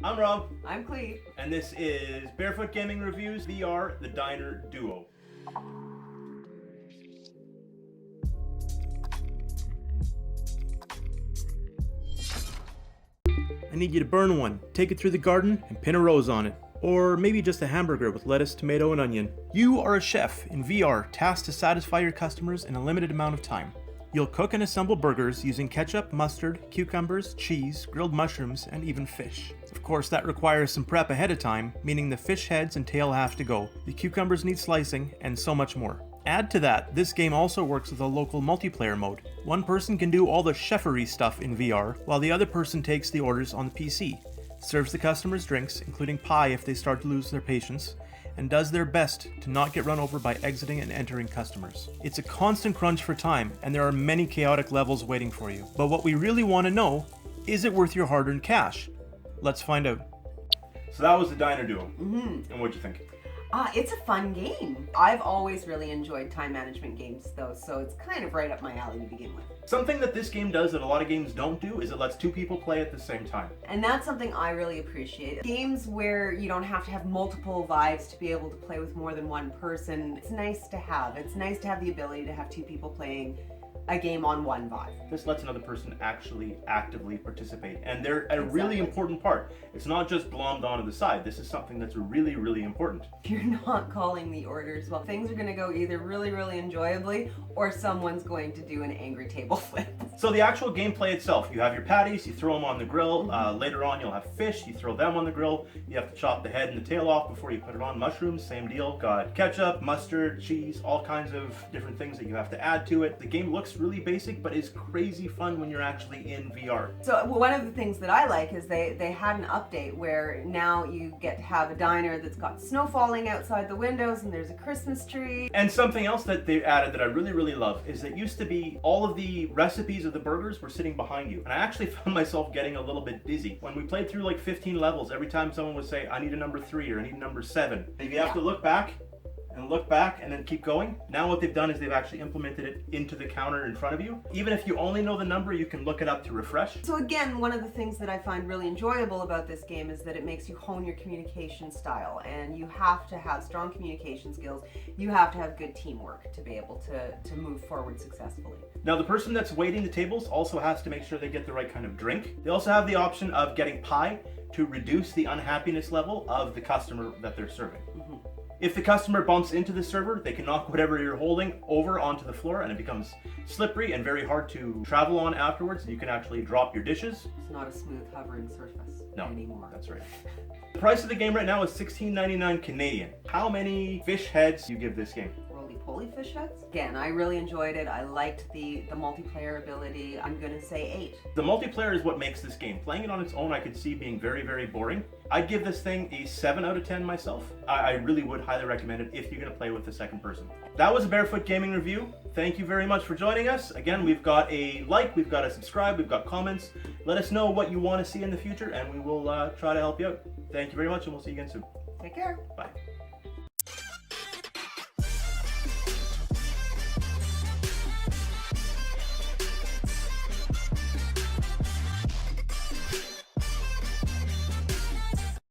I'm Rob. I'm Cleve. And this is Barefoot Gaming Reviews VR, the Diner Duo. I need you to burn one, take it through the garden, and pin a rose on it. Or maybe just a hamburger with lettuce, tomato, and onion. You are a chef in VR, tasked to satisfy your customers in a limited amount of time. You'll cook and assemble burgers using ketchup, mustard, cucumbers, cheese, grilled mushrooms, and even fish. Of course, that requires some prep ahead of time, meaning the fish heads and tail have to go, the cucumbers need slicing, and so much more. Add to that, this game also works with a local multiplayer mode. One person can do all the chefery stuff in VR, while the other person takes the orders on the PC, serves the customers drinks, including pie if they start to lose their patience, and does their best to not get run over by exiting and entering customers. It's a constant crunch for time, and there are many chaotic levels waiting for you. But what we really want to know, is it worth your hard-earned cash? Let's find out. So that was the Diner Duo. And what'd you think? It's a fun game. I've always really enjoyed time management games though, so it's kind of right up my alley to begin with. Something that this game does that a lot of games don't do is it lets two people play at the same time. And that's something I really appreciate. Games where you don't have to have multiple Vives to be able to play with more than one person, it's nice to have. It's nice to have the ability to have two people playing a game on one Vive. This lets another person actually actively participate, and they're a really important part. It's not just glommed onto the side. This is something that's really, really important. You're not calling the orders. Well, things are going to go either really, really enjoyably, or someone's going to do an angry table flip. So the actual gameplay itself, you have your patties, you throw them on the grill. Later on you'll have fish, you throw them on the grill. You have to chop the head and the tail off before you put it on. Mushrooms, same deal. Got ketchup, mustard, cheese, all kinds of different things that you have to add to it. The game looks really basic, but is crazy fun when you're actually in VR. So one of the things that I like is they had an update where now you get to have a diner that's got snow falling outside the windows and there's a Christmas tree. And something else that they added that I really, really love is that used to be all of the recipes of the burgers were sitting behind you. And I actually found myself getting a little bit dizzy. When we played through like 15 levels, every time someone would say, I need a number 3 or I need a number 7. If you have to look back and then keep going. Now what they've done is they've actually implemented it into the counter in front of you. Even if you only know the number, you can look it up to refresh. So again, one of the things that I find really enjoyable about this game is that it makes you hone your communication style, and you have to have strong communication skills. You have to have good teamwork to be able to move forward successfully. Now the person that's waiting the tables also has to make sure they get the right kind of drink. They also have the option of getting pie to reduce the unhappiness level of the customer that they're serving. If the customer bumps into the server, they can knock whatever you're holding over onto the floor and it becomes slippery and very hard to travel on afterwards, and you can actually drop your dishes. It's not a smooth hovering surface anymore. That's right. The price of the game right now is $16.99 Canadian. How many fish heads do you give this game? Roly-poly fish heads? Again, I really enjoyed it. I liked the multiplayer ability. I'm gonna say 8. The multiplayer is what makes this game. Playing it on its own I could see being very, very boring. I'd give this thing a 7 out of 10 myself. I really would highly recommend it if you're gonna play with the second person. That was a Barefoot Gaming Review. Thank you very much for joining us. Again, we've got a like, we've got a subscribe, we've got comments. Let us know what you want to see in the future and we will try to help you out. Thank you very much and we'll see you again soon. Take care. Bye.